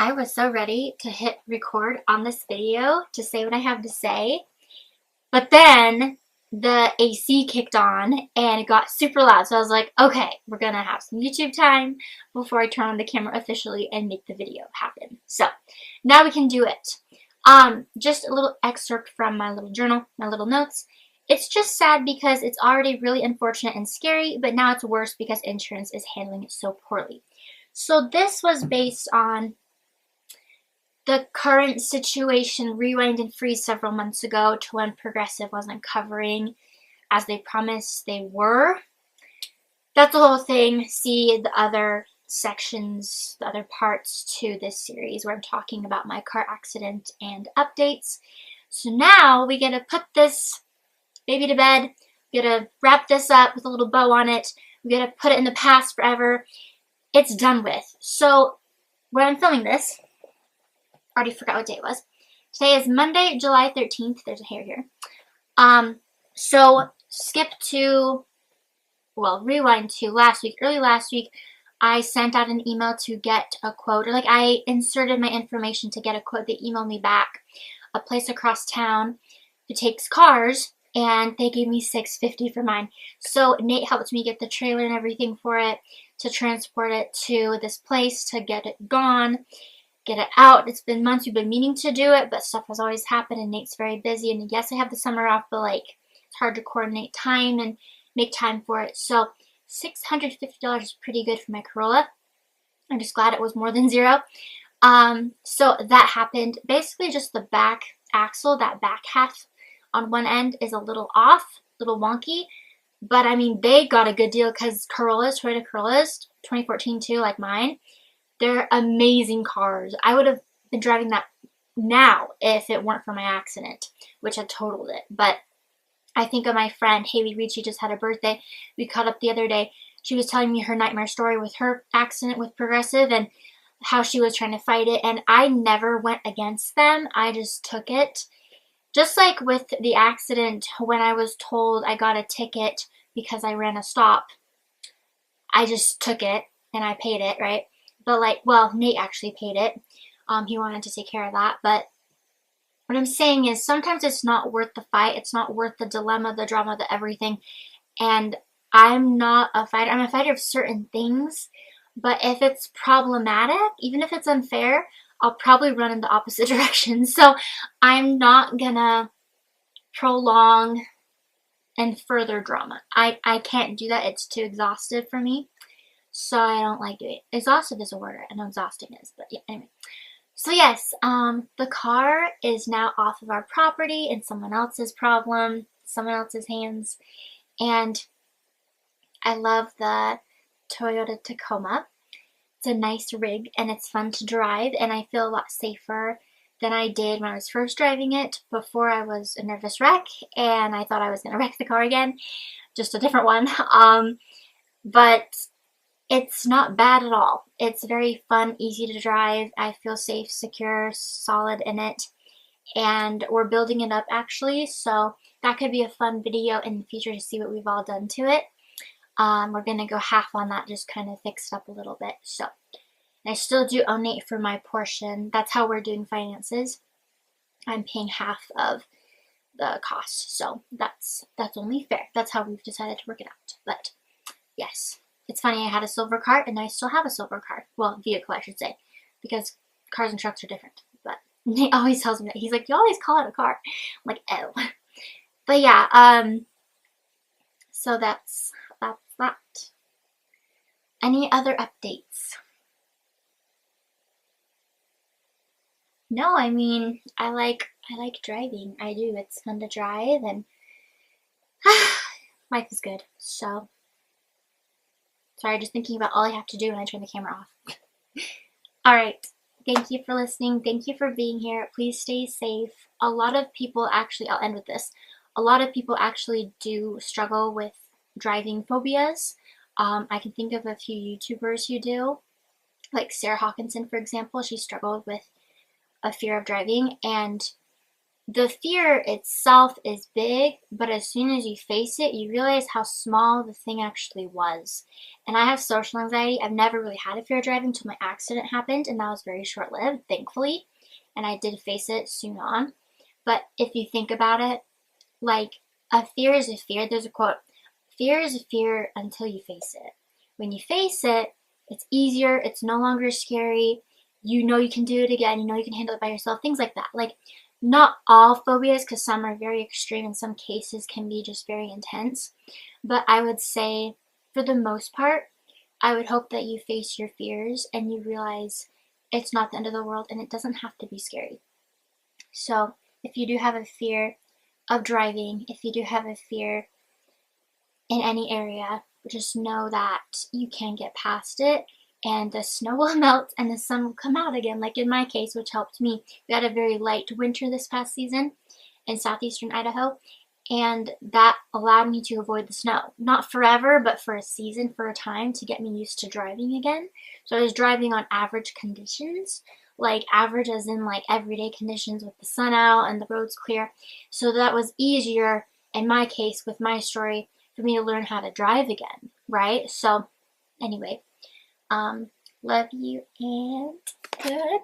I was so ready to hit record on this video to say what I have to say, but then the AC kicked on and it got super loud. So I was like, okay, we're gonna have some YouTube time before I turn on the camera officially and make the video happen. So now we can do it. Just a little excerpt from my little journal, my little notes. It's just sad because it's already really unfortunate and scary, but now it's worse because insurance is handling it so poorly. So this was based on the current situation, rewind and freeze several months ago to when Progressive wasn't covering as they promised they were. That's the whole thing. See the other sections, the other parts to this series where I'm talking about my car accident and updates. So now we get to put this baby to bed. We get to wrap this up with a little bow on it. We get to put it in the past forever. It's done with. So when I'm filming this, already forgot what day it was. Today is Monday, July 13th. There's a hair here. So skip to, well, rewind to last week. Early last week, I sent out an email to get a quote, or like I inserted my information to get a quote. They emailed me back, a place across town who takes cars, and they gave me $650 for mine. So Nate helped me get the trailer and everything for it, to transport it to this place, to get it gone, get it out. It's been months. We've been meaning to do it, but stuff has always happened, and Nate's very busy. And yes, I have the summer off, but like it's hard to coordinate time and make time for it. So $650 is pretty good for my Corolla. I'm just glad it was more than zero. So that happened. Basically, just the back axle, that back half on one end is a little off, a little wonky. But I mean, they got a good deal because Toyota Corollas, 2014 too, like mine, they're amazing cars. I would have been driving that now if it weren't for my accident, which had totaled it. But I think of my friend Haley Reed. She just had a birthday. We caught up the other day. She was telling me her nightmare story with her accident with Progressive and how she was trying to fight it. And I never went against them. I just took it. Just like with the accident, when I was told I got a ticket because I ran a stop, I just took it and I paid it, right? But like, well, Nate actually paid it. He wanted to take care of that. But what I'm saying is sometimes it's not worth the fight. It's not worth the dilemma, the drama, the everything. And I'm not a fighter. I'm a fighter of certain things. But if it's problematic, even if it's unfair, I'll probably run in the opposite direction. So I'm not gonna prolong and further drama. I can't do that. It's too exhaustive for me. So I don't like doing it. Exhaustive is a word. I know exhausting is, but yeah, anyway. So yes, the car is now off of our property in someone else's problem, someone else's hands. And I love the Toyota Tacoma. It's a nice rig and it's fun to drive, and I feel a lot safer than I did when I was first driving it. Before, I was a nervous wreck and I thought I was going to wreck the car again, just a different one. But it's not bad at all. It's very fun, easy to drive. I feel safe, secure, solid in it. And we're building it up actually, so that could be a fun video in the future to see what we've all done to it. We're going to go half on that, just kind of fix it up a little bit. So, and I still do own it for my portion. That's how we're doing finances. I'm paying half of the cost, so that's only fair. That's how we've decided to work it out. But yes. It's funny, I had a silver car, and I still have a silver car. Well, vehicle, I should say, because cars and trucks are different. But he always tells me that. He's like, you always call it a car. I'm like, oh. But yeah, so that's that. Any other updates? No, I mean, I like driving. I do. It's fun to drive, and life is good. So. Sorry, just thinking about all I have to do when I turn the camera off. Alright, thank you for listening. Thank you for being here. Please stay safe. A lot of people actually, I'll end with this. A lot of people actually do struggle with driving phobias. I can think of a few YouTubers who do. Like Sarah Hawkinson, for example. She struggled with a fear of driving. And the fear itself is big, but as soon as you face it, you realize how small the thing actually was. And I have social anxiety. I've never really had a fear of driving until my accident happened, and that was very short-lived, thankfully. And I did face it soon on. But if you think about it, like, a fear is a fear. There's a quote, fear is a fear until you face it. When you face it, it's easier, it's no longer scary, you know you can do it again, you know you can handle it by yourself, things like that. Like, not all phobias, because some are very extreme and some cases can be just very intense. But I would say, for the most part, I would hope that you face your fears and you realize it's not the end of the world and it doesn't have to be scary. So, if you do have a fear of driving, if you do have a fear in any area, just know that you can get past it and the snow will melt and the sun will come out again, like in my case, which helped me. We had a very light winter this past season in southeastern Idaho, and that allowed me to avoid the snow. Not forever, but for a season, for a time, to get me used to driving again. So I was driving on average conditions, like average as in like everyday conditions with the sun out and the roads clear. So that was easier in my case with my story for me to learn how to drive again, right? So anyway, love you and good.